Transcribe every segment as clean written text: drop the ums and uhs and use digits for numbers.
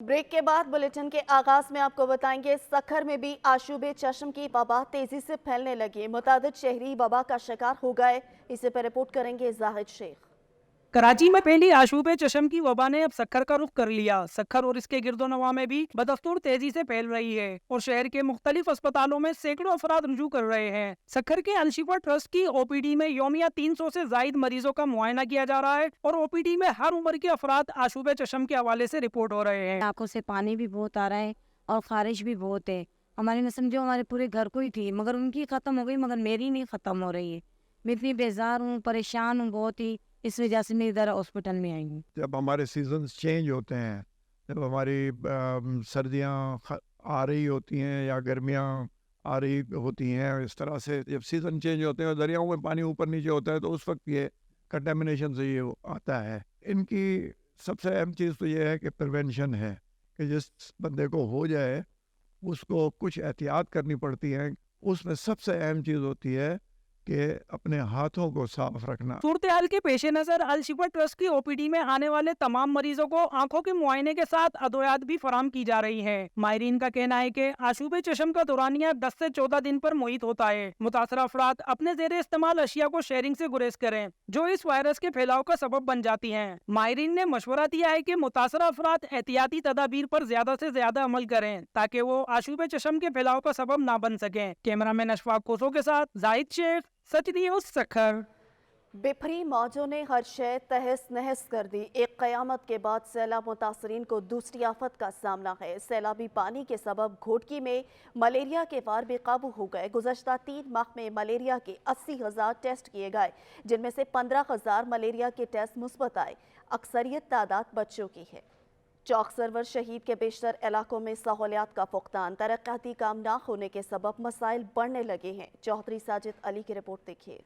Break के बाद bulletin के आगाज में आपको बताएंगे सखर में भी आशूबे चश्म की वबा तेजी से फैलने लगी। मुतादिद शहरी वबा का शिकार हो गए। इसे पर रिपोर्ट करेंगे जाहिद शेख। कराची में फैली आशूबे चश्म की वबा ने अब सखर का रुख कर लिया। सखर और इसके गिरदोनवा में भी बदस्तूर तेजी से फैल रही है और शहर के मुख्तलिफ अस्पतालों में सैकड़ों अफराद रुजू कर रहे हैं। सखर के अलशिफा ट्रस्ट की ओपीडी में योमिया 300 से जायद मरीजों का मुआयना किया जा रहा है और ओपीडी में हर उम्र के अफराद आशूबे चश्म के हवाले से रिपोर्ट हो रहे हैं। आंखों से पानी भी बहुत आ रहा है और खारिश भी बहुत है। हमारी नस्ल जो हमारे पूरे घर को ही थी, मगर उनकी खत्म हो गई, मगर मेरी नहीं खत्म हो रही है। मैं इतनी बेजार हूँ, परेशान हूँ बहुत ही। इस वजह से मैं इधर हॉस्पिटल में आई हूँ। जब हमारे सीजन्स चेंज होते हैं, जब हमारी सर्दियाँ आ रही होती हैं या गर्मियाँ आ रही होती हैं, इस तरह से जब सीज़न चेंज होते हैं और दरियाओं में पानी ऊपर नीचे होता है, तो उस वक्त ये कंटेमिनेशन से ये आता है। इनकी सबसे अहम चीज़ तो ये है कि प्रिवेंशन है, कि जिस बंदे को हो जाए उसको कुछ एहतियात करनी पड़ती है। उसमें सबसे अहम चीज़ होती है कि अपने हाथों को साफ रखना। सूरत हाल के पेश नजर अलशिफा ट्रस्ट की ओपीडी में आने वाले तमाम मरीजों को आंखों के मुआयने के साथ अदवियात भी फराम की जा रही है। माहिरीन का कहना है कि आशूबे चश्म का दौरानिया 10 से 14 दिन पर मुहित होता है। मुतासरा अफराद अपने जेरे इस्तेमाल अशिया को शेयरिंग से गुरेज करें, जो इस वायरस के फैलाव का सबब बन जाती है। माहिरीन ने मशवरा दिया है कि मुतासरा अफराद एहतियाती तदाबीर पर ज्यादा से ज्यादा अमल करें ताकि वो आशूबे चश्म के फैलाव का सबब ना बन सके। कैमरामैन अशफाक कोसो के साथ जाहिद शेख, सच न्यूज़ सखर। बेफरी मौजों ने हर शय तहस नहस कर दी। एक क़यामत के बाद सैलाब मुतासरीन को दूसरी आफत का सामना है। सैलाबी पानी के सबब घोटकी में मलेरिया के वार बेकाबू हो गए। गुज़श्ता 3 माह में मलेरिया के 80,000 टेस्ट किए गए, जिनमें से 15,000 मलेरिया के टेस्ट मुस्बत आए। अक्सरियत तादाद बच्चों की है। चौक सरवर शहीद के बेशतर इलाकों में सहूलियात का फुकदान, तरक्याती काम ना होने के सबब मसाइल बढ़ने लगे हैं। चौधरी साजिद अली की रिपोर्ट देखिए।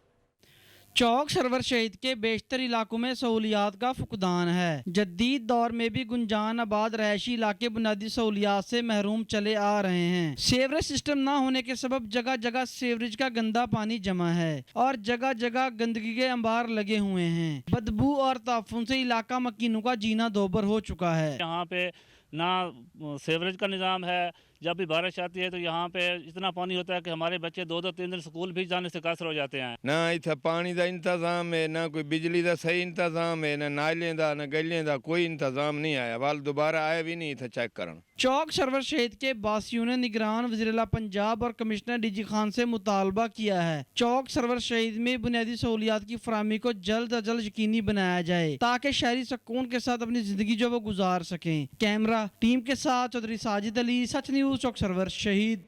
चौक सरवर शहीद के बेशतर इलाकों में सहूलियात का फुकदान है। जदीद दौर में भी गुंजान आबाद रहायशी इलाके बुनियादी सहूलियात से महरूम चले आ रहे हैं। सीवरेज सिस्टम ना होने के सबब जगह जगह सीवरेज का गंदा पानी जमा है और जगह जगह गंदगी के अंबार लगे हुए हैं। बदबू और ताफुन से इलाका मकीनों का जीना दोबर हो चुका है। यहाँ पे ना सीवरेज का निज़ाम है। जब भी बारिश आती है तो यहाँ पे इतना पानी होता है कि हमारे बच्चे 2-2 3 दिन स्कूल भी जाने से कासर हो जाते हैं। ना इतना पानी का इंतजाम है, ना कोई बिजली का सही इंतजाम है, ना नाले का ना गलियों का कोई इंतजाम नहीं आया। वाल दोबारा आया भी नहीं था चेक करन। चौक सरवर शहीद के बासियों ने निगरान वज़ीर-ए-आला पंजाब और कमिश्नर डीजी खान से मुतालबा किया है चौक सरवर शहीद में बुनियादी सहूलियात की फराहमी को जल्द अज जल्द यकीनी बनाया जाए ताकि शहरी सुकून के साथ अपनी जिंदगी जो वो गुजार सकें। कैमरा टीम के साथ चौधरी साजिद अली, सच न्यूज़, चौक सरवर शहीद।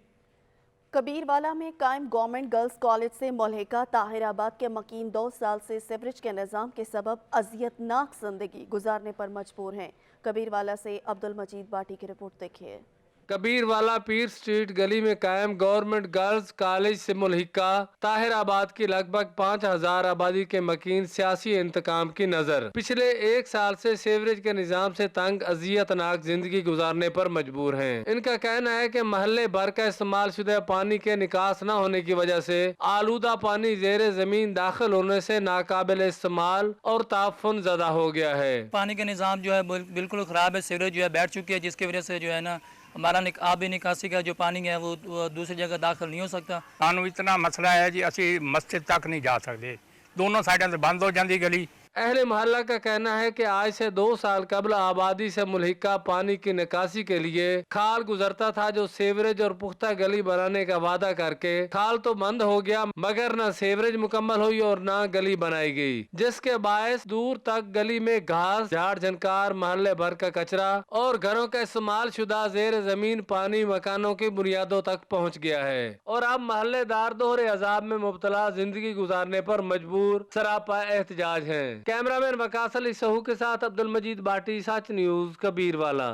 कबीरवाला में कायम गवर्नमेंट गर्ल्स कॉलेज से मुल्हिका ताहिराबाद के मकीन 2 साल से सीवरेज के निज़ाम के सबब अजियतनाक जिंदगी गुजारने पर मजबूर हैं। कबीरवाला से अब्दुल मजीद बाटी की रिपोर्ट देखिए। कबीरवाला पीर स्ट्रीट गली में कायम गवर्नमेंट गर्ल्स कॉलेज से मुल्हिका ताहिराबाद की लगभग 5,000 आबादी के मकीन सियासी इंतकाम की नजर पिछले 1 साल से सीवरेज के निजाम से तंग अजियतनाक जिंदगी गुजारने पर मजबूर हैं। इनका कहना है कि महल्ले भर का इस्तेमाल शुदा पानी के निकास न होने की वजह से आलूदा पानी जेर जमीन दाखिल होने से नाकाबिल इस्तेमाल और ताफुन ज़दा हो गया है। पानी का निज़ाम जो है बिल्कुल ख़राब है। सीवरेज जो है बैठ चुकी है, जिसकी वजह से जो है ना हमारा आबी निकासी का जो पानी है वो दूसरी जगह दाखिल नहीं हो सकता। सानू इतना मसला है जी, असी मस्जिद तक नहीं जा सकते, दोनों साइडों से बंद हो जाती गली। अहले मोहल्ला का कहना है कि आज से 2 साल कबल आबादी से मुल्हिका पानी की निकासी के लिए खाल गुजरता था, जो सीवरेज और पुख्ता गली बनाने का वादा करके खाल तो बंद हो गया, मगर न सीवरेज मुकम्मल हुई और न गली बनाई गई, जिसके बायस दूर तक गली में घास, झाड़ झनकार, महल्ले भर का कचरा और घरों का इस्तेमाल शुदा जेर जमीन पानी मकानों की बुनियादों तक पहुँच गया है और अब महल्लेदार दोहरे अजाब में मुब्तला जिंदगी गुजारने पर मजबूर सरापा एहतजाज है। कैमरामैन वकास अली सहू के साथ अब्दुल मजीद बाटी, सच न्यूज़, कबीरवाला।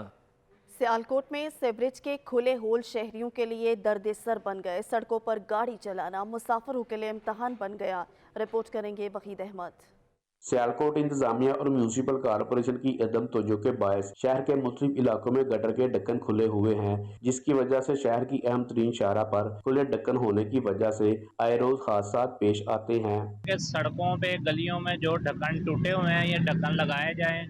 सियालकोट में सीवरेज के खुले होल शहरियों के लिए दर्द-ए-सर बन गए। सड़कों पर गाड़ी चलाना मुसाफिरों के लिए इम्तहान बन गया। रिपोर्ट करेंगे वहीद अहमद। सियालकोट इंतजामिया और म्यूनसिपल कॉरपोरेशन की अदम तवज्जो के बायस शहर के मुख्तलिफ इलाकों में गटर के ढक्कन खुले हुए हैं, जिसकी वजह से शहर की अहम तरीन शाहरा पर खुले ढक्कन होने की वजह से आए रोज हादसात पेश आते हैं। सड़कों पे गलियों में जो ढक्कन टूटे हुए हैं ये ढक्कन लगाए जाएं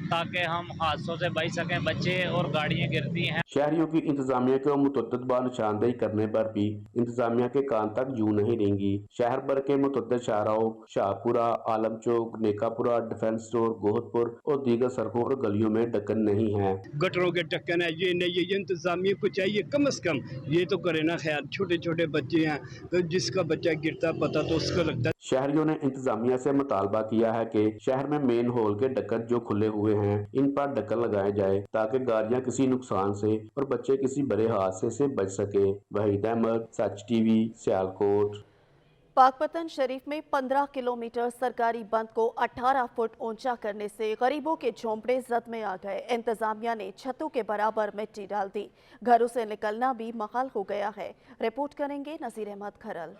ताकि हम हादसों से बच सकें, बच्चे और गाड़ियाँ गिरती हैं। शहरियों की इंतजामिया को मुतअद्दिद बार निशानदेही करने पर भी इंतजामिया के कान तक जू नहीं रेंगी। शहर भर के मुतअद्दिद शाहराहों, शाहपुरा, आलम चौक, नेकापुरा, डिफेंस रोड, गोहतपुर और दीगर सड़कों और गलियों में ढक्कन नहीं है। गटरों के ढक्कन है, ये नहीं, ये इंतजामिया को चाहिए कम से कम ये तो करे ना ख्याल। छोटे छोटे बच्चे हैं तो जिसका बच्चा गिरता पता तो उसको लगता है। शहरियों ने इंतजामिया से मुतालबा किया है कि शहर में मेन हॉल के ढक्कन जो खुले हुए हैं इन पर ढक्कन लगाए जाए ताकि गाड़ियां किसी नुकसान से और बच्चे किसी बड़े हादसे से बच सके। वहीद अहमद, सच टीवी, सियालकोट। पाकपतन शरीफ में 15 किलोमीटर सरकारी बंद को 18 फुट ऊंचा करने से गरीबों के झोंपड़े जद में आ गए। इंतजामिया ने छतों के बराबर मिट्टी डाल दी। घरों से निकलना भी महाल हो गया है। रिपोर्ट करेंगे नजीर अहमद खरल।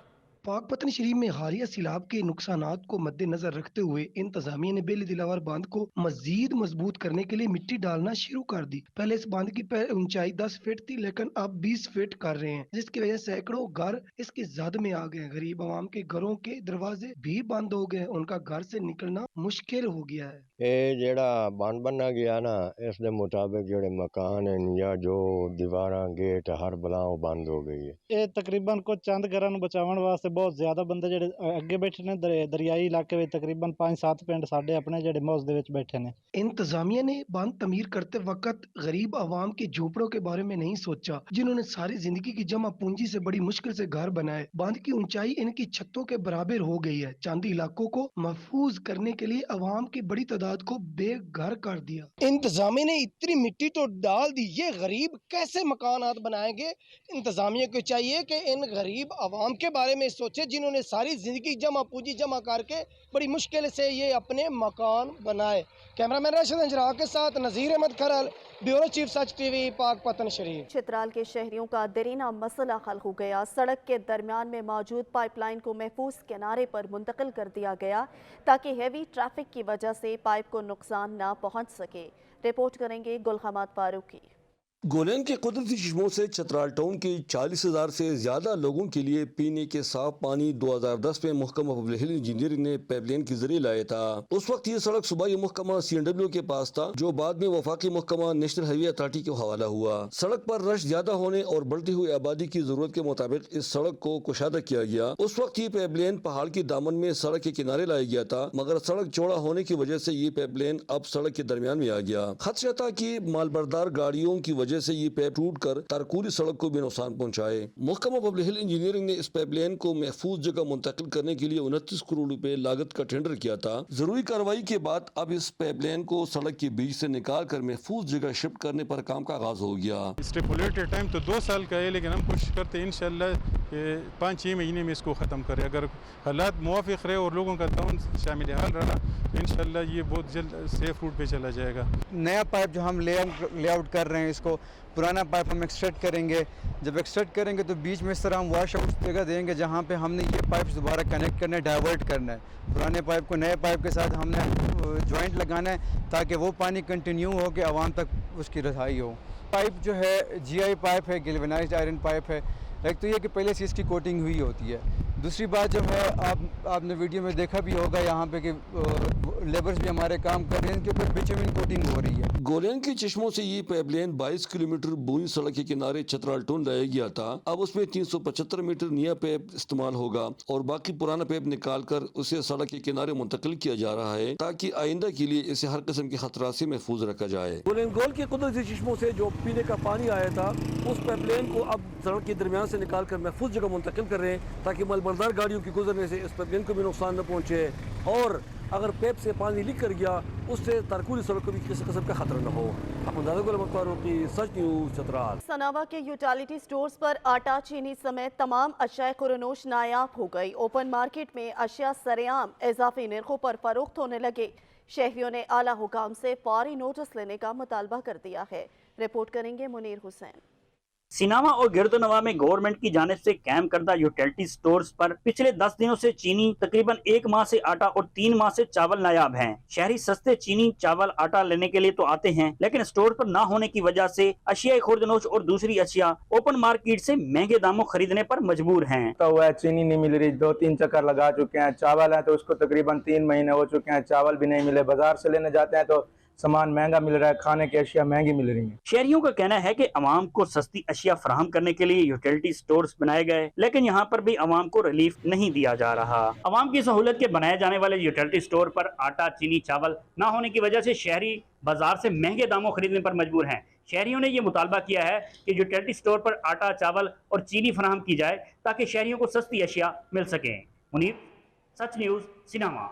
पाकपतन शरीफ में हालिया सैलाब के नुकसानात को मद्देनजर रखते हुए इंतजामिया ने बेली दिलावर बांध को मजीद मजबूत करने के लिए मिट्टी डालना शुरू कर दी। पहले इस बांध की ऊंचाई 10 फीट थी, लेकिन अब 20 फीट कर रहे हैं, जिसकी वजह से सैकड़ों घर इसके जद में आ गए। गरीब आवाम के घरों के दरवाजे भी बंद हो गए, उनका घर से निकलना मुश्किल हो गया है। ਇਹ ਜਿਹੜਾ ਬੰਨ ਬੰਨਾ ਗਿਆ ਨਾ ਇਸ ਦੇ ਮੁਤਾਬਿਕ ਜਿਹੜੇ ਮਕਾਨ ਹਨ ਜਾਂ ਜੋ ਦੀਵਾਰਾਂ ਗੇਟ ਹਰ ਬਲਾ ਉਹ ਬੰਦ ਹੋ ਗਈ ਹੈ। ਇਹ ਤਕਰੀਬਨ ਕੁਝ ਚੰਦ ਘਰਾਂ ਨੂੰ ਬਚਾਉਣ ਵਾਸਤੇ ਬਹੁਤ ਜ਼ਿਆਦਾ ਬੰਦੇ ਜਿਹੜੇ ਅੱਗੇ ਬੈਠੇ ਨੇ ਦਰਿਆਈ ਇਲਾਕੇ ਵਿੱਚ ਤਕਰੀਬਨ 5-7 ਪਿੰਡ ਸਾਡੇ ਆਪਣੇ ਜਿਹੜੇ ਮੌਜ ਦੇ ਵਿੱਚ ਬੈਠੇ ਨੇ। इंतजामिया ने बांध तमीर करते वक्त गरीब आवाम के झोपड़ों के बारे में नहीं सोचा, जिन्होंने सारी जिंदगी की जमा पूंजी से बड़ी मुश्किल से घर बनाए। बांध की ऊंचाई इनकी छतों के बराबर हो गई है। चांदी इलाकों को महफूज करने के लिए आवाम की बड़ी तादाद को बेघर कर दिया। इंतजामिया ने इतनी मिट्टी तो डाल दी, ये गरीब कैसे मकानात बनाएंगे? इंतजामिया को चाहिए कि इन गरीब आवाम के बारे में सोचे, जिन्होंने सारी जिंदगी जमा पूंजी जमा करके बड़ी मुश्किल से ये अपने मकान बनाए। कैमरामैन राशिद अंजरा के साथ नजीर अहमद खरल, ब्यूरो चीफ सच टीवी, पाकपतन शरीफ। चित्राल के शहरियों का देरीना मसला हल हो गया। सड़क के दरमियान में मौजूद पाइपलाइन को महफूज किनारे पर मुंतकिल कर दिया गया ताकि हेवी ट्रैफिक की वजह से पाइप को नुकसान न पहुंच सके। रिपोर्ट करेंगे गुलहमाद फारूकी। गोलैन के कुदरती चश्मों से चतराल टाउन के 40,000 से ज्यादा लोगों के लिए पीने के साफ पानी 2010 में महकमा पब्लिक हेल्थ इंजीनियरिंग ने पाइपलाइन के जरिए लाया था। उस वक्त ये सड़क सूबाई महकमा CNW के पास था, जो बाद में वफाकी महकमा नेशनल हाईवे अथॉरिटी के हवाला हुआ। सड़क पर रश ज्यादा होने और बढ़ती हुई आबादी की जरूरत के मुताबिक इस सड़क को कुशादा किया गया। उस वक्त ये पाइपलाइन पहाड़ के दामन में सड़क के किनारे लाया गया था, मगर सड़क चौड़ा होने की वजह से ये पाइपलाइन अब सड़क के दरमियान में आ गया। खदशा था कि मालबरदार गाड़ियों की वजह से ये पाइप टूट कर तारकुली सड़क को भी नुकसान पहुंचाए। महकमा पब्लिक हेल्थ इंजीनियरिंग ने इस पाइपलाइन को महफूज जगह मुंतकिल करने के लिए 29 करोड़ रुपए लागत का टेंडर किया था। जरूरी कार्रवाई के बाद अब इस पाइपलाइन को सड़क के बीच से निकाल कर महफूज जगह शिफ्ट करने पर काम का आगाज हो गया। स्टिपुलेटेड टाइम तो 2 साल का है, लेकिन हम कोशिश करते हैं इंशाल्लाह 5-6 महीने में इसको ख़त्म करें। अगर हालात मुवाफिक रहे और लोगों का ताउन शामिल हाल रहा तो इंशाल्लाह ये बहुत जल्द सेफ रूट पे चला जाएगा। नया पाइप जो हम लेआउट कर रहे हैं, इसको पुराना पाइप हम एक्सट्रैक्ट करेंगे। जब एक्सट्रैक्ट करेंगे तो बीच में इस तरह हम वॉश आउट जगह देंगे जहाँ पे हमने ये पाइप दोबारा कनेक्ट करना है, डाइवर्ट करना है। पुराने पाइप को नए पाइप के साथ हमने जॉइंट लगाना है ताकि वो पानी कंटिन्यू हो के आवाम तक उसकी रसाई हो। पाइप जो है GI पाइप है, गैल्वेनाइज्ड आयरन पाइप है। एक तो ये कि पहले से इसकी कोटिंग हुई होती है। दूसरी बात जो है, आपने वीडियो में देखा भी होगा यहाँ पे कि लेबर्स भी हमारे काम कर रहे हैं, इनके ऊपर बिचुमिन कोटिंग हो रही है। गोलैन के चश्मों से ये पाइपलाइन 22 किलोमीटर बुरी सड़क के किनारे चतराल टाउन लाया गया था। अब उसमें 375 मीटर नया पाइप इस्तेमाल होगा और बाकी पुराना पाइप निकाल कर उसे सड़क के किनारे मुंतकिल किया जा रहा है ताकि आइंदा के लिए इसे हर किस्म के खतरा से महफूज रखा जाए। गोल के कुदरती चश्मों से जो पीने का पानी आया था, उस पाइपलाइन को अब सड़क के दरमियान से निकाल कर महफूज जगह मुंतकिल कर रहे हैं ताकि मालबरदार गाड़ियों की गुजरने से इस पाइपलाइन को भी नुकसान न पहुँचे और अगर पाइप से पानी लीक कर गया उससे तारकुली सड़क को भी किसी किस्म का खतरा न हो। सच न्यूज़ चतराल। सनावा के यूटिलिटी स्टोर्स पर आटा, चीनी समेत तमाम अशिया खुरनोश नायाब हो गई। ओपन मार्केट में अशिया सरेआम इजाफी निर्खों पर फरोख्त होने लगे। शहरियों ने आला हुकाम से फौरी नोटिस लेने का मुतालबा कर दिया है। रिपोर्ट करेंगे मुनीर हुसैन। सिनावा और गिरदोनवा में गवर्नमेंट की जानिब से कायम करदा यूटिलिटी स्टोर्स पर पिछले 10 दिनों से चीनी, तकरीबन 1 माह से आटा और 3 माह से चावल नायाब हैं। शहरी सस्ते चीनी, चावल, आटा लेने के लिए तो आते हैं, लेकिन स्टोर पर ना होने की वजह से अशिया खुर्दनोश और दूसरी अशिया ओपन मार्केट से महंगे दामों खरीदने पर मजबूर हैं। तो हुआ चीनी नहीं मिल रही, 2-3 चक्कर लगा चुके हैं। चावल है तो उसको तकरीबन 3 महीने हो चुके हैं, चावल भी नहीं मिले। बाजार से लेने जाते हैं तो सामान महंगा मिल रहा है, खाने की अशिया महंगी मिल रही हैं। शहरियों का कहना है कि अवाम को सस्ती अशिया फराहम करने के लिए यूटिलिटी स्टोर्स बनाए गए, लेकिन यहाँ पर भी अवाम को रिलीफ नहीं दिया जा रहा। अवाम की सहूलत के बनाए जाने वाले यूटिलिटी स्टोर पर आटा, चीनी, चावल न होने की वजह से शहरी बाजार से महंगे दामों खरीदने पर मजबूर हैं। शहरियों ने ये मुतालबा किया है कि यूटिलिटी स्टोर पर आटा, चावल और चीनी फराहम की जाए ताकि शहरियों को सस्ती अशिया मिल सके। मुनीर, सच न्यूज़, सिनेमा।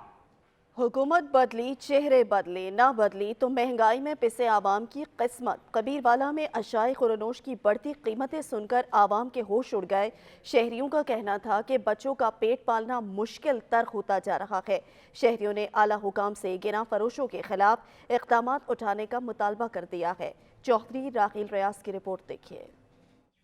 हुकूमत बदली, चेहरे बदले, ना बदली तो महंगाई में पिसे आवाम की किस्मत। कबीरवाला में अशाए खुरनोश की बढ़ती कीमतें सुनकर आवाम के होश उड़ गए। शहरियों का कहना था कि बच्चों का पेट पालना मुश्किल तर होता जा रहा है। शहरियों ने आला हुकाम से गिना फरोशों के खिलाफ इक़दामात उठाने का मुतालबा कर दिया है। चौधरी राहिल रियाज की रिपोर्ट देखिए।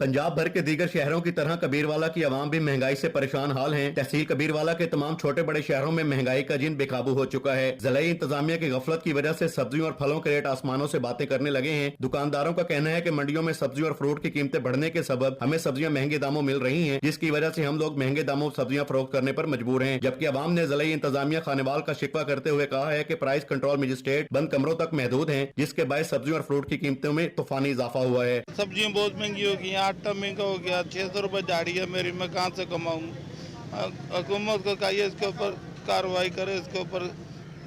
पंजाब भर के दीगर शहरों की तरह कबीरवाला की आवाम भी महंगाई से परेशान हाल हैं। तहसील कबीरवाला के तमाम छोटे बड़े शहरों में महंगाई का जिन बेकाबू हो चुका है। ज़िलाई इंतजामिया की गफलत की वजह से सब्जियों और फलों के रेट आसमानों से बातें करने लगे हैं। दुकानदारों का कहना है कि मंडियों में सब्जियों और फ्रूट की कीमतें बढ़ने के सबब हमें सब्जियां महंगे दामों मिल रही हैं, जिसकी वजह से हम लोग महंगे दामों सब्जियां फरोख्त करने पर मजबूर हैं। जबकि अवाम ने ज़िलाई इंतजामिया खानेवाल का शिकवा करते हुए कहा है कि प्राइस कंट्रोल मजिस्ट्रेट बंद कमरों तक महदूद हैं, जिसके बायस सब्जियों और फ्रूट की कीमतों में तूफानी इजाफा हुआ है। सब्जियां बहुत महंगी हो गई, आटा महंगा हो गया, 600 रुपए दिहाड़ी है मेरी, मैं कहाँ से कमाऊँ। हुकूमत को चाहिए इसके ऊपर कार्रवाई करे, इसके ऊपर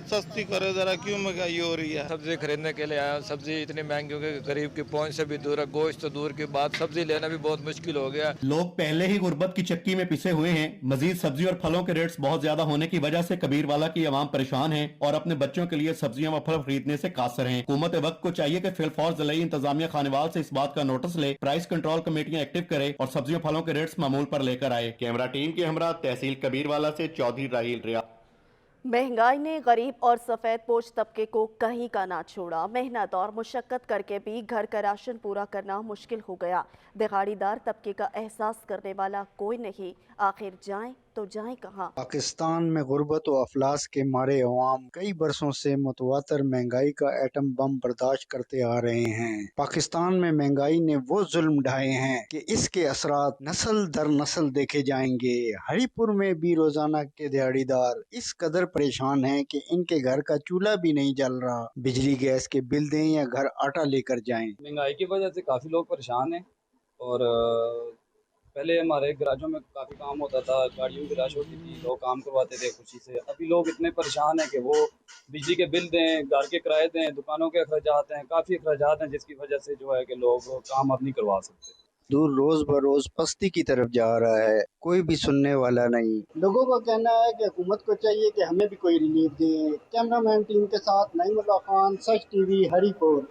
सस्ती करे जरा, क्यों महंगाई हो रही है। सब्जी खरीदने के लिए आया, सब्जी इतनी महंगी हो गई, गरीब की पहुंच से भी दूर है, गोश्त तो दूर की बात, सब्जी लेना भी बहुत मुश्किल हो गया। लोग पहले ही गुर्बत की चक्की में पिसे हुए हैं। मजीद सब्जी और फलों के रेट्स बहुत ज्यादा होने की वजह से कबीरवाला की आवाम परेशान है और अपने बच्चों के लिए सब्जियां व फल खरीदने से कासर हैं। हुकूमत वक्त को चाहिए कि फिलफौर ज़िलाई इंतजामिया खानेवाल से इस बात का नोटिस ले, प्राइस कंट्रोल कमेटियां एक्टिव करे और सब्जियों फलों के रेट्स मामूल पर लेकर आए। कैमरा टीम के हमरा तहसील कबीरवाला से चौधरी राहिल रियाज। महंगाई ने गरीब और सफ़ेद पोश तबके को कहीं का ना छोड़ा। मेहनत और मुशक्क़त करके भी घर का राशन पूरा करना मुश्किल हो गया। दिहाड़ीदार तबके का एहसास करने वाला कोई नहीं। आखिर जाएं तो जाएं कहाँ। पाकिस्तान में गुर्बत व अफलास के मारे अवाम कई बरसों से मुतवातर महंगाई का एटम बम बर्दाश्त करते आ रहे हैं। पाकिस्तान में महंगाई ने वो जुल्म ढाए हैं कि इसके असरात नस्ल दर नस्ल देखे जाएंगे। हरिपुर में भी रोजाना के दिहाड़ीदार इस कदर परेशान हैं कि इनके घर का चूल्हा भी नहीं जल रहा। बिजली गैस के बिल दें या घर आटा लेकर जाएं। महंगाई की वजह से काफ़ी लोग परेशान हैं और पहले हमारे गराजों में काफ़ी काम होता था, गाड़ियों की रश होती थी, लोग काम करवाते थे खुशी से। अभी लोग इतने परेशान हैं कि वो बिजली के बिल दें, घर के किराए दें, दुकानों के अखराजात हैं, काफ़ी अखराजात हैं, जिसकी वजह से जो है कि लोग काम अब नहीं करवा सकते। दूर रोज बरोज पस्ती की तरफ जा रहा है, कोई भी सुनने वाला नहीं। लोगों का कहना है कि हुकूमत को चाहिए कि हमें भी कोई रिलीफ दे। कैमरामैन टीम के साथ नईमुल्लाह खान, सच टीवी, हरिपुर।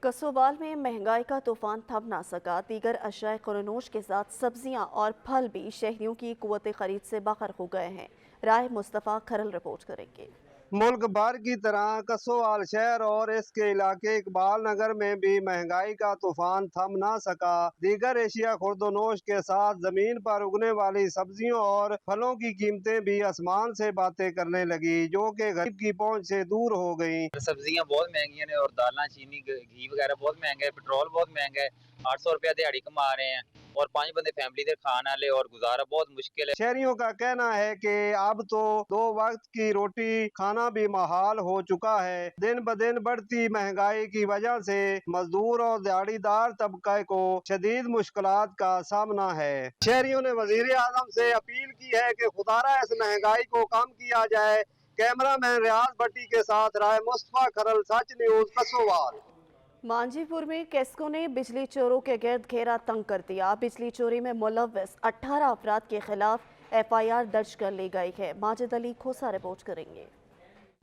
कसोवाल में महंगाई का तूफान थम ना सका। दीगर अशाए खुरनोश के साथ सब्जियां और फल भी शहरियों की कुव्वत खरीद से बाहर हो गए हैं। राय मुस्तफ़ा खरल रिपोर्ट करेंगे। मुल्क भर की तरह कसोवाल शहर और इसके इलाके इकबाल नगर में भी महंगाई का तूफान थम ना सका। दीगर एशिया खुर्दोनोश के साथ जमीन पर उगने वाली सब्जियों और फलों की कीमतें भी आसमान से बातें करने लगी, जो कि गरीब की पहुंच से दूर हो गई। सब्जियां बहुत महंगी हैं और दालें, चीनी, घी वगैरह बहुत महंगा है, पेट्रोल बहुत महंगा है। 800 रुपया दिहाड़ी कमा रहे हैं और 5 बंदे फैमिली दे खाने वाले और गुजारा बहुत मुश्किल है। शहरियों का कहना है कि अब तो 2 वक्त की रोटी खाना भी महाल हो चुका है। दिन ब दिन बढ़ती महंगाई की वजह से मजदूर और दिहाड़ीदार तबके को शदीद मुश्किलात का सामना है। शहरियों ने वजीर आजम से अपील की है कि खुदारा इस महंगाई को कम किया जाए। कैमरामैन रियाज भट्टी के साथ राय मुस्तफा खरल, सच न्यूज़, कसोवाल। मांझीपुर में कैस्को ने बिजली चोरों के गिर्द घेरा तंग कर दिया। बिजली चोरी में मुलव्वस 18 अफराद के खिलाफ FIR दर्ज कर ली गई है। माजिद अली खोसा रिपोर्ट करेंगे।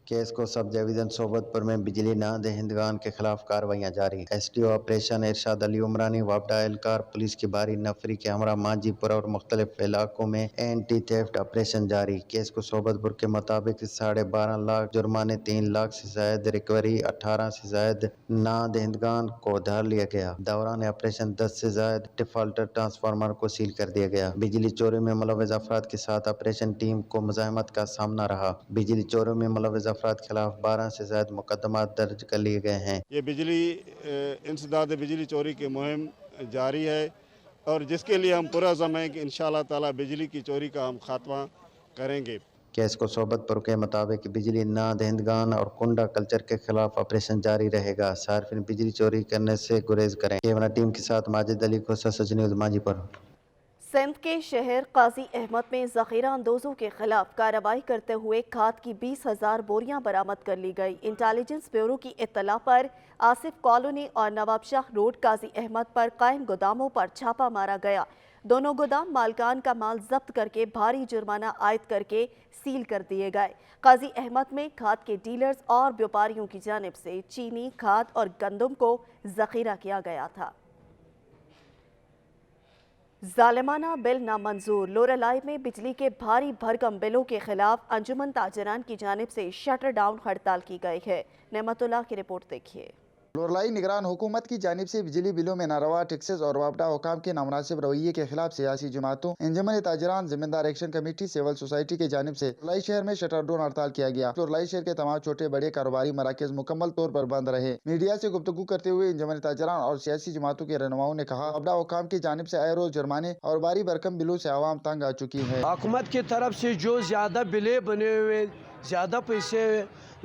केस को सब डिवीजन सोबतपुर में बिजली ना दहिंदगान के खिलाफ कार्रवाइयाँ जारी। SDO ऑपरेशन इरशाद अली उमरानी वापडा एहलकार पुलिस की भारी नफरी के हमरा मांझीपुर और मुख्तलिफ इलाकों में एंटी थेफ्ट ऑपरेशन जारी। केस को सोबतपुर के मुताबिक 12.5 लाख जुर्माने, 3 लाख से ज्यादा रिकवरी, 18 से ज्यादा ना दहिंदगान को धर लिया गया। दौरान ऑपरेशन 10 से ज्यादा डिफॉल्टर ट्रांसफार्मर को सील कर दिया गया। बिजली चोरी में मुलव्वस अफराद के साथ ऑपरेशन टीम को मुजाहमत का सामना रहा। बिजली चोरी में मुलव्वस अफराद के खिलाफ 12 से ज्यादा मुकदमा दर्ज कर लिए गए हैं। ये इंसदाद बिजली चोरी की मुहिम जारी है और जिसके लिए हम पुरअज़्म हैं कि इंशाअल्लाह ताला बिजली की चोरी का हम खात्मा करेंगे। केस को सोबत पर के मुताबिक बिजली ना दहिंदगान और कुंडा कल्चर के खिलाफ ऑपरेशन जारी रहेगा। सार्फिन बिजली चोरी करने से गुरेज करें। कैमरा टीम के साथ माजिद अली को सच न्यूज़ मांझीपुर। सिंध के शहर काजी अहमद में ज़ख़ीरा अंदोज़ों के खिलाफ कार्रवाई करते हुए खाद की 20,000 बोरियां बरामद कर ली गई। इंटेलिजेंस ब्यूरो की इत्तला पर आसिफ कॉलोनी और नवाबशाह रोड काजी अहमद पर कायम गोदामों पर छापा मारा गया। दोनों गोदाम मालकान का माल जब्त करके भारी जुर्माना आयद करके सील कर दिए गए। काजी अहमद में खाद के डीलर्स और व्यापारियों की जानिब से चीनी, खाद और गंदम को ज़ख़ीरा किया गया था। जालिमाना बिल नामंजूर। लोरेलाई में बिजली के भारी भरकम बिलों के खिलाफ अंजुमन ताजरान की जानिब से शटर डाउन हड़ताल की गई है। नेमतुल्लाह की रिपोर्ट देखिए। लोरलाई निगरान हुकूमत की जानिब से बिजली बिलों में नारवा टैक्सेस और वापडा हुकाम के नामुनासिब रवैये के खिलाफ सियासी जमातों, अंजुमन ताजरान, जिम्मेदार एक्शन कमेटी, सिविल सोसाइटी की जानिब से लोरलाई शहर में शटर डाउन हड़ताल किया गया। लोरलाई शहर के तमाम छोटे बड़े कारोबारी मराकज मुकम्मल तौर पर बंद रहे। मीडिया से गुफ्तगू करते हुए अंजुमन ताजरान और सियासी जमातों के रहनुमाओं ने कहा, वापडा हुकाम की जानिब से आए रोज जुर्माने और भारी भरकम बिलों से आवाम तंग आ चुकी है। हुकूमत की तरफ से जो ज्यादा बिले बने हुए, ज्यादा पैसे,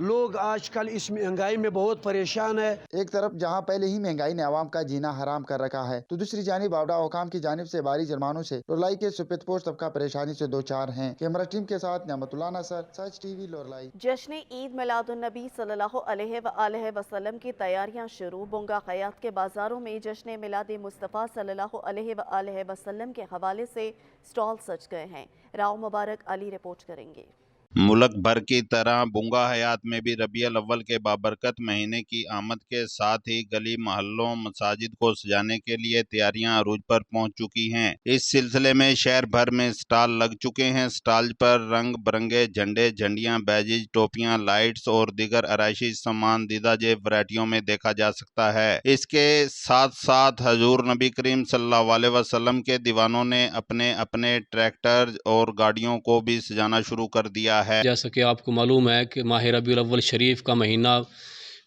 लोग आजकल इस महंगाई में बहुत परेशान है। एक तरफ जहां पहले ही महंगाई ने आवाम का जीना हराम कर रखा है, तो दूसरी जानिब वापडा हुकाम की जानिब से भारी जुर्मानों से लोरलाई के सफेदपोश तबका परेशानी से दो चार हैं। कैमरा टीम के साथ नेमतुल्लाह नसर, सच टीवी, लोरलाई। जश्न ईद मिलादुन्नबी सल्लल्लाहु अलैहि वसल्लम की तैयारियां शुरू। बुंगा खयात के बाजारों में जश्न मिलाद मुस्तफ़ा सल्लल्लाहु अलैहि वसल्लम के हवाले से स्टॉल सज गए हैं। राव मुबारक अली रिपोर्ट करेंगे। मुल्क भर की तरह बुंगा हयात में भी रबियुल अव्वल के बाबरकत महीने की आमद के साथ ही गली मोहल्लों, मसाजिद को सजाने के लिए तैयारियां अरूज पर पहुंच चुकी हैं। इस सिलसिले में शहर भर में स्टॉल लग चुके हैं। स्टॉल पर रंग बिरंगे झंडे, झंडियां, बैजिज, टोपियां, लाइट्स और दीगर आराइशी सामान दीदा जेब वैरायटियों में देखा जा सकता है। इसके साथ साथ हजूर नबी करीम सल्लल्लाहु अलैहि वसल्लम के दीवानों ने अपने अपने ट्रैक्टर और गाड़ियों को भी सजाना शुरू कर दिया है। जैसा कि आपको मालूम है कि माह रबीउल अव्वल शरीफ का महीना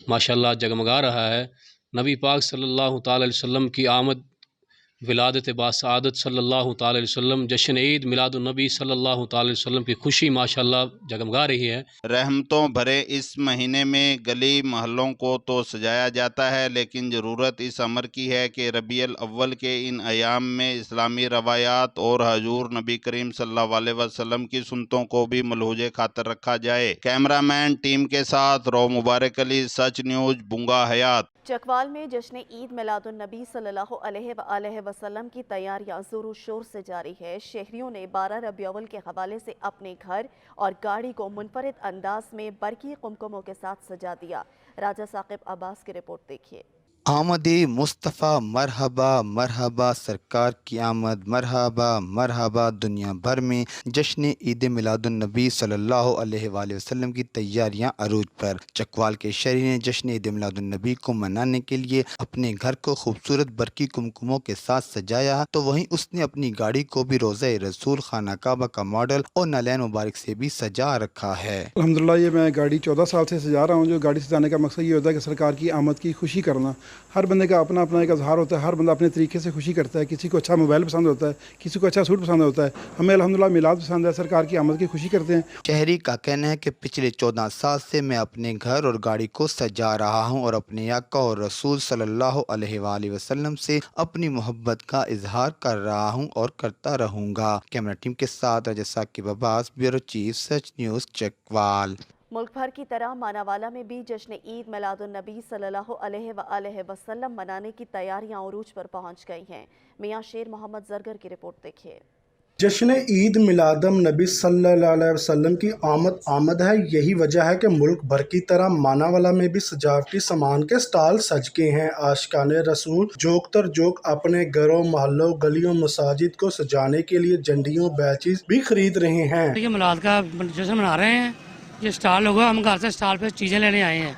माशाल्लाह जगमगा रहा है। नबी पाक सल्लल्लाहु ताला अलैहि वसल्लम की आमद, विलादत बासआदत सल्लल्लाहु ताला अलैहि वसल्लम, जश्न ईद मिलादुन्नबी सल्लल्लाहु ताला अलैहि वसल्लम की खुशी माशाल्लाह जगमगा रही है। रहमतों भरे इस महीने में गली मोहल्लों को तो सजाया जाता है, लेकिन ज़रूरत इस अमर की है कि रबीउल अव्वल के इन अयाम में इस्लामी रवायात और हजूर नबी करीम सल्लल्लाहु अलैहि वसल्लम की सुन्नतों को भी मलहूज खातर रखा जाए। कैमरामैन टीम के साथ राव मुबारक अली, सच न्यूज़, बुंगा हयात। चकवाल में जश्न ईद मिलादुन्नबी सल्लल्लाहु अलैहि वसल्लम की तैयारियां जोरों शोर से जारी है। शहरियों ने 12 रबीउल अव्वल के हवाले से अपने घर और गाड़ी को मुनफरिद अंदाज में बरकी कुमकुमों के साथ सजा दिया। राजा साकिब अब्बास की रिपोर्ट देखिए। आमदे मुस्तफ़ा मरहबा मरहबा, सरकार की आमद मरहबा मरहबा। दुनिया भर में जश्न ईद मिलादुन्नबी सल्लल्लाहु अलैहि वसल्लम की तैयारियां अरूज पर। चकवाल के शहरी ने जश्न ईद मिलादुन्नबी को मनाने के लिए अपने घर को खूबसूरत बरकी कुमकुमों के साथ सजाया, तो वहीं उसने अपनी गाड़ी को भी रोज़ा रसूल खाना काबा का मॉडल और नालैन मुबारक से भी सजा रखा है। अल्हम्दुलिल्लाह, ये मैं गाड़ी 14 साल से सजा रहा हूँ। जो गाड़ी सजाने का मकसद ये होता है कि सरकार की आमद की खुशी करना। हर बंदे का अपना अपना एक इजहार होता है, हर बंदा अपने तरीके से खुशी करता है। किसी को अच्छा मोबाइल पसंद होता है, किसी को अच्छा सूट पसंद होता है। हमें अल्हम्दुलिल्लाह मिलाद पसंद है, सरकार की आमद की खुशी करते हैं। शहरी का कहना है कि पिछले 14 साल से मैं अपने घर और गाड़ी को सजा रहा हूं और अपने आका और रसूल सल्लल्लाहु अलैहि वसल्लम से अपनी मोहब्बत का इजहार कर रहा हूं और करता रहूंगा। कैमरा टीम के साथ राजा Saqib Abbas, bureau chief, Sach news, Chakwal. मुल्क भर की तरह मानावाला में भी जश्न ईद मिलादुन्नबी सल्लल्लाहु अलैहि वसल्लम मनाने की तैयारियां उरूज पर पहुंच गई हैं। मियां शेर मोहम्मद जरगर की रिपोर्ट देखिए। जश्न ईद मिलादुन नबी सल्लल्लाहु अलैहि वसल्लम की आमद है। यही वजह है कि मुल्क भर की तरह मानावाला में भी सजावटी सामान के स्टॉल सज के हैं। आशिकाने रसूल जोक तर जोक अपने घरों, मोहल्लों, गलियों, मसाजिद को सजाने के लिए झंडियों, बैचेस भी खरीद रहे हैं। ये मिलाद का जश्न मना रहे हैं। ये स्टॉल होगा, हम घर से स्टॉल पे चीज़ें लेने आए हैं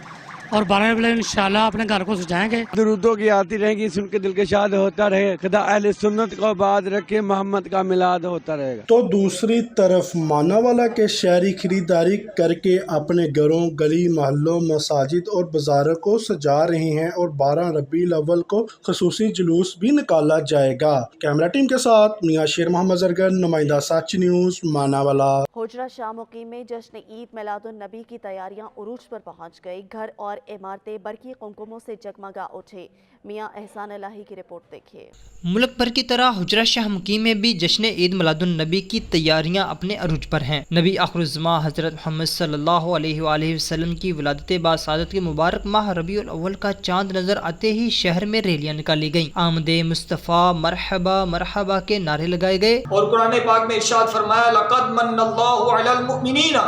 اور 12 बजे इंशाल्लाह अपने घर को सजाएंगे। दुरूदों की आती रहेगी, सुन के दिल के शाद होता रहे, खुदा अहले सुन्नत को आबाद रखे, मोहम्मद का मिलाद होता रहेगा। तो दूसरी तरफ मानावाला के शहरी खरीदारी करके अपने घरों, गली मोहल्लों, मसाजिद और बाजारों को सजा रहे हैं और 12 रबीउल अव्वल को खसूसी जुलूस भी निकाला जाएगा। कैमरा टीम के साथ मियां शेर मोहम्मद जरगर, नुमाइंदा सच न्यूज़, मानावाला। हुजरा शाह मुकीम में जश्न ईद मिलादुन नबी की तैयारियां उरूज पर पहुंच गई। घर और इमारतें बरकी कुमकुमों से जगमगा उठे। मियां एहसान इलाही की रिपोर्ट देखिए। मुल्क भर की तरह हुजरा शाह मुकीम में भी जश्न ईद मिलादुन नबी की तैयारियां अपने अरूज पर हैं। नबी आखिरुज़्ज़मां हज़रत मोहम्मद सल्लल्लाहु अलैहि वसल्लम की विलादत बासादत के मुबारक माह रबीउल अव्वल का चांद नजर आते ही शहर में रैलियां निकाली गईं। आमदे मुस्तफ़ा मरहबा मरहबा के नारे लगाए गए और कुरान पाक में इरशाद फरमाया, लक़द मन्नल्लाहु अलल मुमिनीना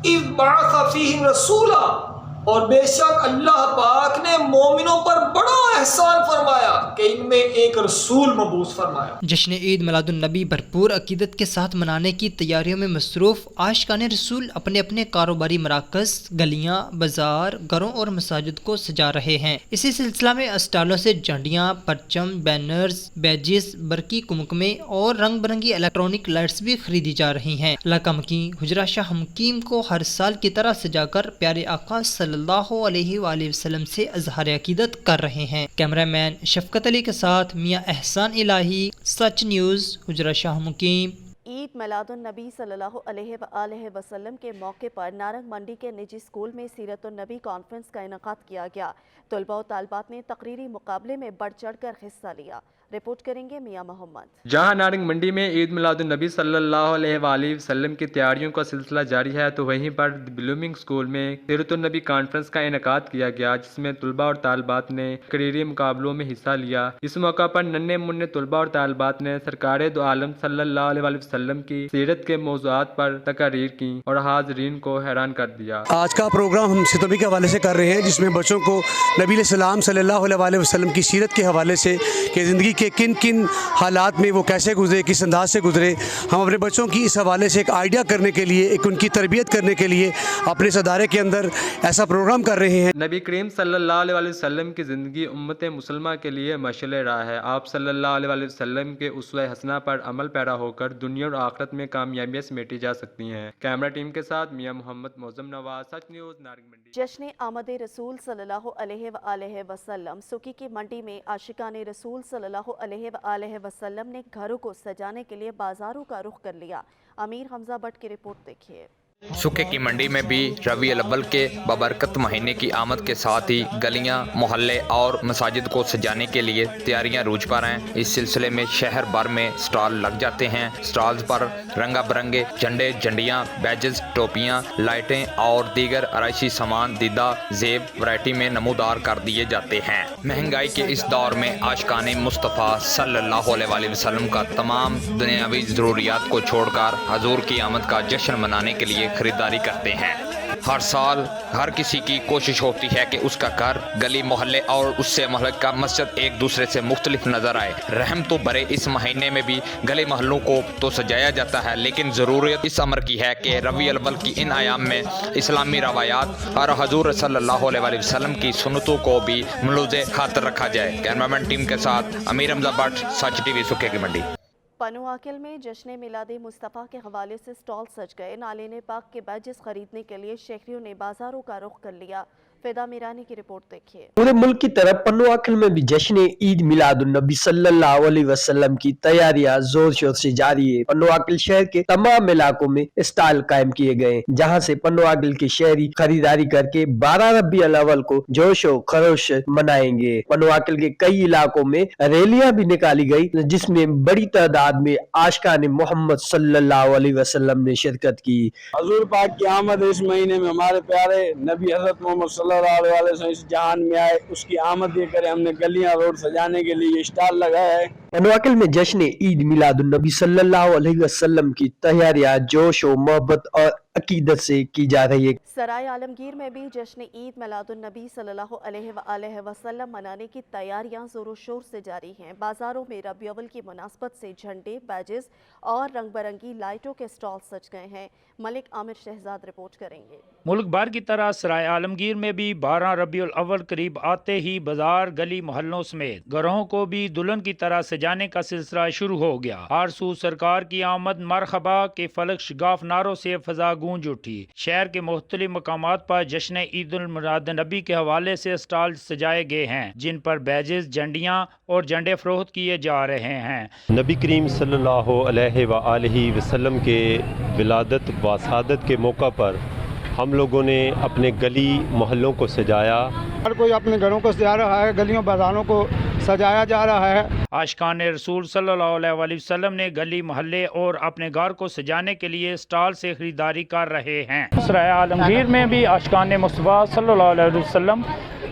इज़ बअस फ़ीहिम रसूला, और बेशक अल्लाह पाक ने मोमिनों पर बड़ा एहसान फरमाया कि इनमें एक रसूल मबूस फरमाया। जश्न ईद मिलादुन नबी भरपूर अकीदत के साथ मनाने की तैयारियों में मसरूफ आशिकाने रसूल अपने अपने कारोबारी मराकज़, गलियां, बाजार, घरों और मसाजिद को सजा रहे हैं। इसी सिलसिला में अस्टालों से झंडियां, परचम, बैनर्स, बैजिस, बरकी कुमकुमे और रंग बिरंगी इलेक्ट्रॉनिक लाइट्स भी खरीदी जा रही हैं। इलाका मुकीम हुजरा शाह मुकीम को हर साल की तरह सजाकर प्यारे आका सल्लल्लाहु अलैहि वसल्लम से अज़हार अकीदत कर रहे हैं। कैमरामैन शफकत अली के साथ मियां एहसान इलाही, सच न्यूज़, हुजरा शाह मुकीम। ईद मिलादुन नबी सल्लल्लाहु अलैहि वसल्लम के मौके पर नारंग मंडी के निजी स्कूल में सीरतुन नबी कॉन्फ्रेंस का इनेकाद किया गया। तलबा और तालिबात ने तकरीरी मुकाबले में बढ़ चढ़ कर हिस्सा लिया। रिपोर्ट करेंगे मियां मोहम्मद। जहां नारंग मंडी में ईद मिलादुन नबी सल्लल्लाहु अलैहि वसल्लम की तैयारियों का सिलसिला जारी है, तो वहीं पर ब्लूमिंग स्कूल में सीरतुन नबी कॉन्फ्रेंस का इनेकाद किया गया, जिसमें तलबा और तालिबात ने तकरीरी मुकाबलों में हिस्सा लिया। इस मौका पर नन्हे मुन्ने तलबा और तालिबात ने सरकार दो आलम सल्लल्लाहु अलैहि वसल्लम की सीरत के मौज़ूआत पर तकरीर की और हाज़रीन को हैरान कर दिया। आज का प्रोग्राम हम सितमी के हवाले से कर रहे हैं, जिसमें बच्चों को नबी सलाम सल्लल्लाहु अलैहि वसल्लम की सीरत के हवाले से कि ज़िंदगी के किन किन हालात में वो कैसे गुजरे, किस अंदाज से गुजरे, हम अपने बच्चों की इस हवाले से एक आइडिया करने के लिए, एक उनकी तरबियत करने के लिए अपने इस अदारे के अंदर ऐसा प्रोग्राम कर रहे हैं। नबी करीम सल्लल्लाहु अलैहि वसल्लम की ज़िंदगी उम्मत मुसलमा के लिए मशअल राह है। आप सल्लल्लाहु अलैहि वसल्लम के उसवा हसना पर अमल पैरा होकर दुनिया और आखिरत में कामयाबियाँ समेटी जा सकती हैं। कैमरा टीम के साथ मियां मोहम्मद मौज़म नवाज, सच न्यूज़, नारंग मंडी। जश्न आमद रसूल सल्लल्लाहु अलैहि वसल्लम सुकी की मंडी में आशिकाने रसूल सल्लल्लाहु अलैहि वसल्लम ने घरों को सजाने के लिए बाजारों का रुख कर लिया। अमीर हमजा भट्ट की रिपोर्ट देखिए। सुके की मंडी में भी रबीउल अव्वल के बबरकत महीने की आमद के साथ ही गलियां, मोहल्ले और मसाजिद को सजाने के लिए तैयारियां रूज पर हैं। इस सिलसिले में शहर भर में स्टॉल लग जाते हैं। स्टॉल्स पर रंगा बिरंगे झंडे, झंडियां, बैजेस, टोपियां, लाइटें और दीगर आराइशी सामान दीदा जेब वैरायटी में नमूदार कर दिए जाते हैं। महंगाई के इस दौर में आशिकाने मुस्तफ़ा सल्लल्लाहु अलैहि वसल्लम का तमाम दुनियावी ज़रूरियात को छोड़कर हजूर की आमद का जश्न मनाने के लिए खरीदारी करते हैं। हर साल हर किसी की कोशिश होती है कि उसका घर, गली, मोहल्ले और उससे महल्ले का मस्जिद एक दूसरे से मुख्तलिफ नजर आए। रहम तो भरे इस महीने में भी गली मोहल्लों को तो सजाया जाता है, लेकिन ज़रूरत इस अमर की है कि रबीउल अव्वल की इन आयाम में इस्लामी रवायात और हजूर सल्लल्लाहु अलैहि वसल्लम की सुन्नतों को भी मलूज़े खातिर रखा जाए। कैमरामैन टीम के साथ अमीर हमजा भट्ट, सच टीवी, सुखे की मंडी। पनुआकिल में जश्न मिलाद मुस्तफ़ा के हवाले से स्टॉल सज गए। नालिन पाक के बैजेस खरीदने के लिए शहरियों ने बाजारों का रुख कर लिया। फिदा मीरानी की रिपोर्ट देखिए। पूरे मुल्क की तरफ पनुआकिल में भी जश्न ईद मिलादुन नबी सल्लल्लाहु अलैहि वसल्लम की तैयारियां जोर शोर से जारी है। पनुआकिल शहर के तमाम इलाकों में स्टॉल कायम किए गए, जहां से पनुआकिल के शहरी खरीदारी करके 12 रबीउल अव्वल को जोश और खरोश मनाएंगे। पनुआकिल के कई इलाकों में रैलियां भी निकाली गई, जिसमें बड़ी तादाद में आशिकाने मोहम्मद सल्लल्लाहु अलैहि वसल्लम ने शिरकत की। हजूर पाक की आमद इस महीने में हमारे प्यारे नबी हजरत मोहम्मद सल्लल्लाहु अलैहि वसल्लम इस जहान में आए, उसकी आमद देकर हमने गलियां, रोड सजाने के लिए स्टॉल लगाया है। पनुआकिल में जश्न ईद मिलादुन नबी सल्लल्लाहु अलैहि वसल्लम की तैयारियां जोश और मोहब्बत और अकीदत से की जा रही है। सराय आलमगीर में भी जश्न ईद मिलादुन नबी सल्लल्लाहु अलैहि वसल्लम मनाने की तैयारियां जोरों शोर से जारी हैं। बाजारों में रबी अव्वल की मुनासबत से झंडे, बैजेस और रंग बिरंगी लाइटों के स्टॉल सज गए हैं। मलिक आमिर शहजाद रिपोर्ट करेंगे। मुल्क भर की तरह सराय आलमगीर में भी 12 रबीउल अव्वल करीब आते ही बाजार, गली मोहल्लों समेत घरों को भी दुल्हन की तरह सजाने का सिलसिला शुरू हो गया। हर सू सरकार की आमद मरहबा के फलक शिगाफ नारों से फजा गूंज उठी। शहर के मुख्तलिफ मकामात पर जश्न ईद उल मिलाद नबी के हवाले से स्टॉल सजाए गए हैं, जिन पर बैजेस, झंडियाँ और झंडे फरोख्त किए जा रहे हैं। नबी करीम सल्लल्लाहु अलैहि वसल्लम के विलादत व शहादत के मौका पर हम लोगों ने अपने गली मोहल्लों को सजाया। हर कोई अपने घरों को सजा रहा है, गलियों बाजारों को सजाया जा रहा है। आशिकान रसूल सल्लल्लाहु अलैहि वसल्लम ने गली मोहल्ले और अपने घर को सजाने के लिए स्टॉल से खरीदारी कर रहे हैं। सराय आलमगीर में भी आशिकान मुस्तफा सल्लल्लाहु अलैहि वसल्लम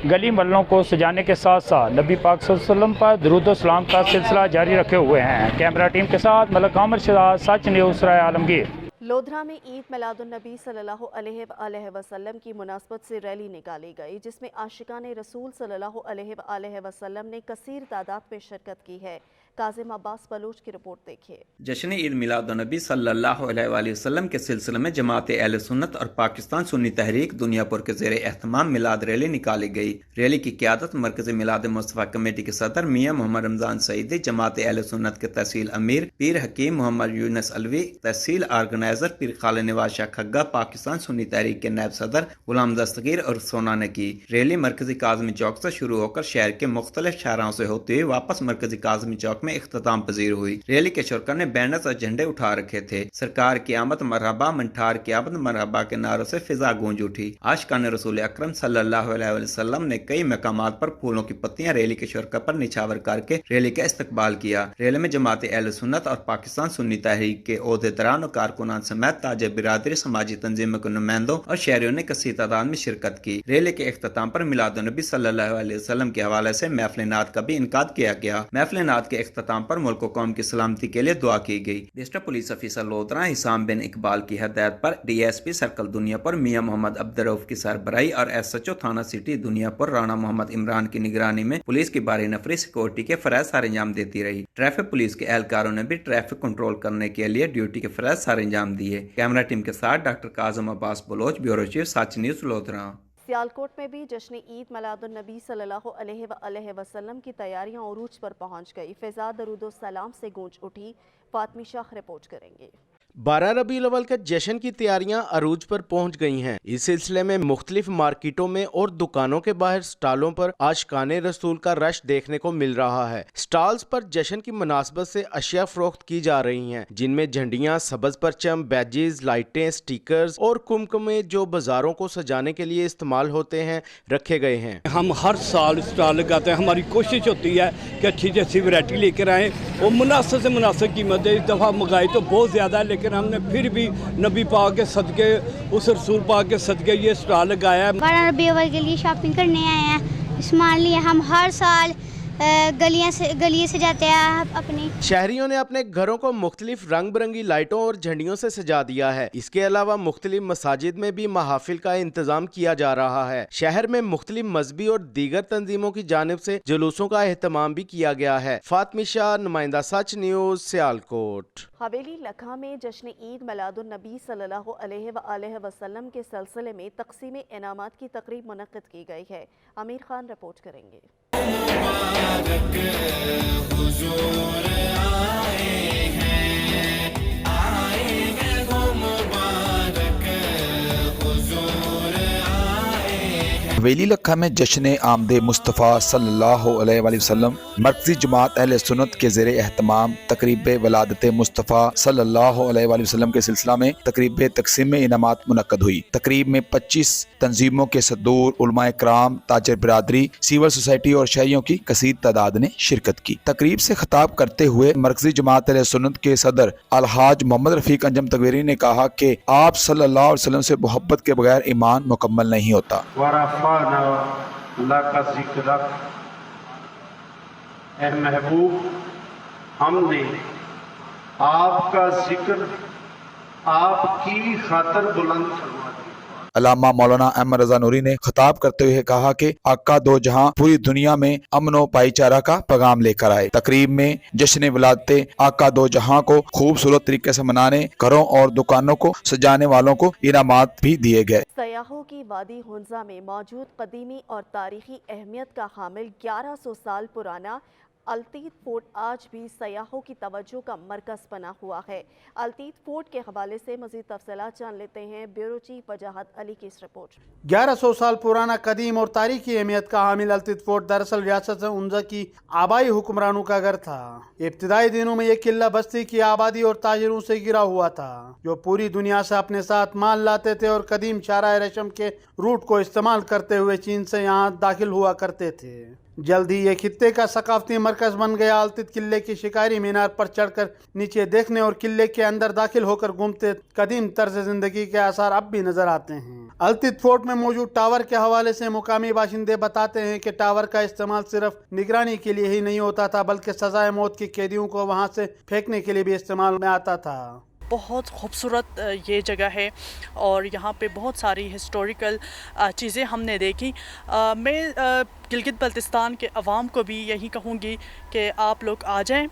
गली मोहल्लों को सजाने के साथ साथ नबी पाक सल्लल्लाहु अलैहि वसल्लम पर दुरूद व सलाम का सिलसिला जारी रखे हुए हैं। कैमरा टीम के साथ मलिक आमिर शहजाद, सच न्यूज़, सराय आलमगीर। लोधरा में ईद मिलादुन नबी सल्लल्लाहु अलैहि वसल्लम की मुनासबत से रैली निकाली गई, जिसमें आशिकान रसूल सल्लल्लाहु अलैहि वसल्लम ने कसीर तादाद में शिरकत की है। काजिम अब्बास बलूच की रिपोर्ट देखिए। जश्न ईद मिलादुन नबी सल्लल्लाहु अलैहि वसल्लम के सिलसिले में जमात अहले सुन्नत और पाकिस्तान सुन्नी तहरीक दुनियापुर के ज़ेरे एहतमाम मिलाद रैली निकाली गई। रैली की क़यादत मरकज़ी मिलाद मुस्तफ़ा कमेटी के सदर मियाँ मोहम्मद रमज़ान सईदी, जमात अहले सुन्नत के तहसील अमीर पीर हकीम मोहम्मद यूनुस अलवी, तहसील ऑर्गेनाइजर पीर खालिद नवाज शाह खग्गा, पाकिस्तान सुन्नी तहरीक के नायब सदर गुलाम दस्तगीर और सोना ने की। रैली मरकज़ी काज़मी चौक से शुरू होकर शहर के मुख्तलिफ शहरों से होते हुए वापस मरकज़ी काज़मी चौक में इख्तिताम पजीर हुई। रैली के शुरका ने बैनर्स और झंडे उठा रखे थे। सरकार की आमद मरहबा, मंठार की आमद मरहबा के नारों से फिजा गूंज उठी। आशिकान रसूल अकरम सल्लल्लाहु अलैहि वसल्लम ने कई मकामात पर फूलों की पत्तियां रैली के शुरका पर निछावर करके रैली का इस्तकबाल किया। रैली में जमात अहले सुन्नत और पाकिस्तान सुन्नी तहरीक के ओहदेदारान और कारकुनान समेत ताजे बिरादरी, समाजी तंजीमों के नुमाइंदों और शहरियों ने कसीर तादाद में शिरकत की। रैली के इख्तिताम पर मिलादुन नबी सल्लल्लाहु अलैहि वसल्लम के हवाले से महफिल नात का भी इनकाद किया गया। महफिल नात के इख्तिताम पर मुल्क व कौम की सलामती के लिए दुआ की गई। District police officer Lodhran Hisam bin Iqbal की हदायत पर DSP सर्कल दुनियापुर मियां मोहम्मद अब्दुर्रऊफ की सरबराही और SHO थाना सिटी दुनियापुर राणा मोहम्मद इमरान की निगरानी में पुलिस की बारी नफरी सिक्योरिटी के फराइज सर अंजाम देती रही। ट्रैफिक पुलिस के एहलकारों ने भी ट्रैफिक कंट्रोल करने के लिए ड्यूटी के फराइज सर अंजाम दिए। कैमरा टीम के साथ doctor Kazim Abbas Baloch, bureau chief, Sach news, Lodhran. Sialkot में भी जश्न ईद मिलादुन नबी सल्लल्लाहु अलैहि वसल्लम की तैयारियां उरूज पर पहुंच गई। फिजा दरूद व सलाम से गूंज उठी। फातमी शाह रिपोर्ट करेंगे। 12 रबीउल अव्वल के जश्न की तैयारियां अरूज पर पहुंच गई हैं। इस सिलसिले में मुख्तलिफ मार्केटों में और दुकानों के बाहर स्टॉलों पर आशिकान रसूल का रश देखने को मिल रहा है। स्टॉल्स पर जश्न की मुनासबत से अशिया फरोख्त की जा रही हैं, जिनमें झंडियां, सब्ज परचम, बैजेस, लाइटें, स्टिकर्स और कुमकुमे जो बाजारों को सजाने के लिए इस्तेमाल होते हैं रखे गए हैं। हम हर साल स्टॉल लगाते हैं। हमारी कोशिश होती है कि अच्छी जैसी वैरायटी लेकर आएँ और मुनासिब से मुनासिब कीमत। इस दफ़ा महंगाई तो बहुत ज़्यादा है, लेकिन हमने फिर भी नबी पाक के सदके, उस रसूल पाक के सदके ये स्टॉल लगाया है। 12 रबीउल अव्वल के लिए शॉपिंग करने आए हैं। सामान लिए हम हर साल गलियां से जाते हैं अपनी। शहरियों ने अपने घरों को मुख्तलिफ रंग बिरंगी लाइटों और झंडियों से सजा दिया है। इसके अलावा मुख्तलिफ मसाजिद में भी महाफिल का इंतजाम किया जा रहा है। शहर में मुख्तलिफ मजहबी और दीगर तंजीमों की जानिब से जुलूसों का एहतमाम भी किया गया है। फातमी शाह, नुमाइंदा, सच न्यूज़, सियालकोट। हवेली लखा में जश्न ईद मिलादुन नबी सल्लल्लाहु अलैहि वसल्लम के सिलसिले में तकसीम इनामात की तकरीब मुनक्किद की गई है। आमिर खान रिपोर्ट करेंगे। हवेली लखा में जश्न आमद मुस्तफ़ा सल्लल्लाहु अलैहि वसल्लम मरकज़ी जमात अहले सुन्नत के ज़ेरे एहतमाम तकरीब वलादत मुस्तफ़ा सल्लल्लाहु अलैहि वसल्लम के सिलसिला में तकरीब तकसीम इनामात मुनक्कद हुई। तकरीब में 25 तंजीमों के सदूर, उलमाए कराम, ताजर बिरादरी, सिविल सोसाइटी और शहरियों की कसीर तादाद ने शिरकत की। तकरीब से खिताब करते हुए मरकज़ी जमात अहले सुन्नत के सदर अलहाज मोहम्मद रफ़ीक अंजम तकवीरी ने कहा कि आप सल्लल्लाहु अलैहि वसल्लम से मोहब्बत के बगैर ईमान मुकम्मल नहीं होता। ऐ महबूब, हमने आपका जिक्र आपकी खातर बुलंद फरमा दी। अल्लामा मौलाना अहमद रजा नूरी ने खिताब करते हुए कहा कि आका दो जहां पूरी दुनिया में अमन व भाईचारा का पैगाम लेकर आए। तकरीब में जश्न विलादत आका दो जहां को खूबसूरत तरीके से मनाने, घरों और दुकानों को सजाने वालों को इनामात भी दिए गए। सयाहों की वादी हुंजा में मौजूद कदीमी और तारीखी अहमियत का हामिल 1100 साल पुराना अलतीत फोर्ट आज भी सयाहों की तवज्जो का मरकज़ बना हुआ है। अलतीत फोर्ट के हवाले से मज़ीद तफसीलात जान लेते हैं ब्यूरो चीफ वजाहत अली की इस रिपोर्ट। 1100 साल पुराना कदीम और तारीखी अहमियत का हामिल अलतीत फोर्ट दरअसल रियासत उंजा की आबाई हुक्मरानों का घर था। इब्तिदाई दिनों में ये किला बस्ती की आबादी और ताजिरों से घिरा हुआ था, जो पूरी दुनिया से अपने साथ माल लाते थे और कदीम शाहराह रेशम के रूट को इस्तेमाल करते हुए चीन से यहाँ दाखिल हुआ करते थे। जल्द ही ये खित्ते का सकाफती मरकज बन गया। अलतीत किले की शिकारी मीनार पर चढ़कर नीचे देखने और किले के अंदर दाखिल होकर घूमते कदीम तर्ज जिंदगी के आसार अब भी नजर आते हैं। अलतीत फोर्ट में मौजूद टावर के हवाले से मुकामी बाशिंदे बताते हैं कि टावर का इस्तेमाल सिर्फ निगरानी के लिए ही नहीं होता था, बल्कि सजाए मौत के कैदियों को वहाँ से फेंकने के लिए भी इस्तेमाल में आता था। बहुत खूबसूरत ये जगह है और यहाँ पे बहुत सारी हिस्टोरिकल चीज़ें हमने देखी। मैं गिलगित बल्तिस्तान के अवाम को भी यही कहूँगी कि आप लोग आ जाएं,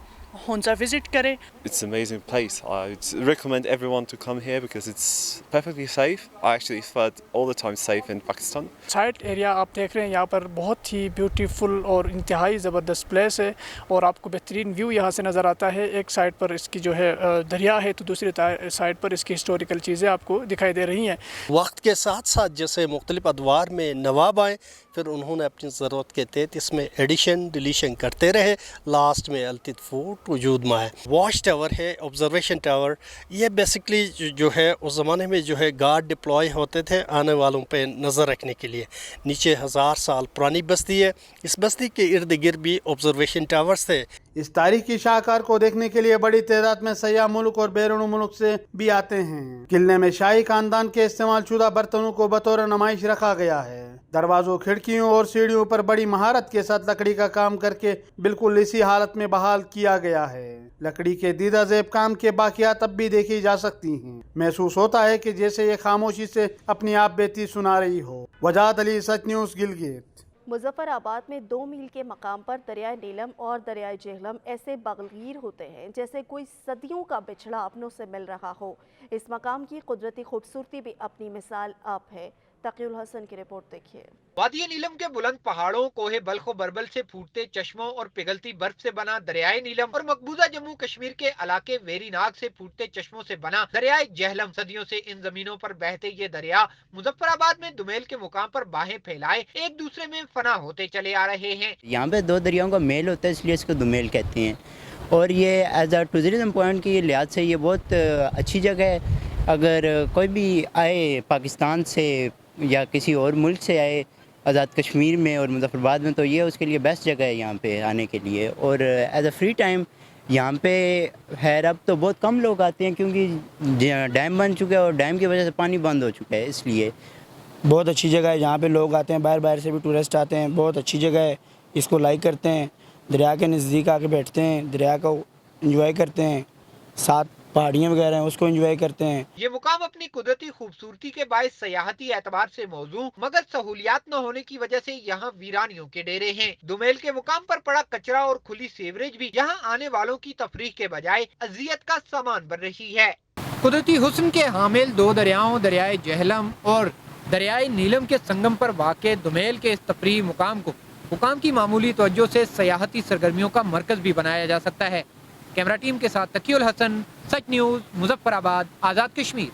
हुंजा विजिट करें। It's an amazing place. I would recommend everyone to come here because it's perfectly safe. I actually felt all the time safe in Pakistan. Site area आप देख रहे हैं, यहाँ पर बहुत ही ब्यूटीफुल और इंतहाई ज़बरदस्त प्लेस है और आपको बेहतरीन व्यू यहाँ से नज़र आता है। एक साइड पर इसकी जो है दरिया है तो दूसरी साइड पर इसकी हिस्टोरिकल चीज़ें आपको दिखाई दे रही हैं। वक्त के साथ साथ जैसे मुख्तलिफ अदवार में नवाब आए, फिर उन्होंने अपनी ज़रूरत के तहत इसमें एडिशन डिलीशन करते रहे। लास्ट में अलतीत फोर्ट वजूद में आए। वॉच टावर है, ऑब्जर्वेशन टावर, ये बेसिकली जो है उस ज़माने में जो है गार्ड डिप्लॉय होते थे आने वालों पे नज़र रखने के लिए। नीचे 1000 साल पुरानी बस्ती है, इस बस्ती के इर्द गिर्द भी ऑब्जर्वेशन टावर्स थे। इस तारीखी शाहकार को देखने के लिए बड़ी तादाद में सयाह मुल्क और बैरून मुल्क से भी आते हैं। किले में शाही खानदान के इस्तेमाल शुदा बर्तनों को बतौर नुमाइश रखा गया है। दरवाजों, खिड़कियों और सीढ़ियों पर बड़ी महारत के साथ लकड़ी का काम करके बिल्कुल इसी हालत में बहाल किया गया है। लकड़ी के दीदा ज़ेब काम के बाकियात अब भी देखी जा सकती हैं। महसूस होता है कि जैसे ये खामोशी से अपनी आप बेती सुना रही हो। वजाहत अली, सच न्यूज़, गिलगित। मुजफ्फराबाद में 2 मील के मकाम पर दरियाए नीलम और दरियाए जेहलम ऐसे बगलगीर होते हैं जैसे कोई सदियों का बिछड़ा अपनों से मिल रहा हो। इस मकाम की कुदरती खूबसूरती भी अपनी मिसाल आप है। तकीउल हसन की रिपोर्ट देखिए। वादी नीलम के बुलंद पहाड़ों, कोहे बल्ख व बरबल से फूटते चश्मों और पिघलती बर्फ से बना दरियाए नीलम और मकबूजा जम्मू कश्मीर के इलाके वेरीनाग से फूटते चश्मों से बना दरियाए जेहलम, सदियों से इन जमीनों पर बहते ये दरिया मुजफ्फराबाद में दुमेल के मुकाम पर बाहें फैलाए एक दूसरे में फना होते चले आ रहे हैं। यहाँ पे 2 दरियाओं का मेल होता है, इसलिए इसको दुमेल कहते हैं और ये एज अ टूरिज्म पॉइंट के लिहाज से ये बहुत अच्छी जगह है। अगर कोई भी आए पाकिस्तान से या किसी और मुल्क से आए आज़ाद कश्मीर में और मुजफ्फराबाद में, तो ये उसके लिए बेस्ट जगह है यहाँ पे आने के लिए। और एज अ फ्री टाइम यहाँ पे खैर अब तो बहुत कम लोग आते हैं क्योंकि डैम बन चुका है और डैम की वजह से पानी बंद हो चुका है, इसलिए बहुत अच्छी जगह है। यहाँ पे लोग आते हैं, बाहर से भी टूरिस्ट आते हैं। बहुत अच्छी जगह है, इसको लाइक करते हैं। दरिया के नज़दीक आके बैठते हैं, दरिया को एंजॉय करते हैं, साथ पहाड़ियाँ वगैरह हैं उसको एंजॉय करते हैं। ये मुकाम अपनी कुदरती खूबसूरती के बायस सयाहती एतबार से मौजू मगर सहूलियात न होने की वजह से यहाँ वीरानियों के डेरे हैं। दुमेल के मुकाम पर पड़ा कचरा और खुली सीवरेज भी यहाँ आने वालों की तफरीह के बजाय अजियत का सामान बन रही है। कुदरती हुस्न के हामिल 2 दरियाओं दरियाए जेहलम और दरियाए नीलम के संगम पर वाक़े दुमेल के इस तफरीही मुकाम को हुकाम की मामूली तवज्जो से सयाहती सरगर्मियों का मरकज भी बनाया जा सकता है। कैमरा टीम के साथ तकीउल हसन, सच न्यूज़, मुजफ्फराबाद, आज़ाद कश्मीर।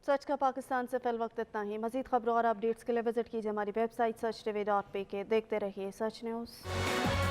सच का पाकिस्तान से फिल वक्त इतना ही। मजीद खबरों और अपडेट्स के लिए विजिट कीजिए हमारी वेबसाइट sach tv.pk। देखते रहिए सच न्यूज़।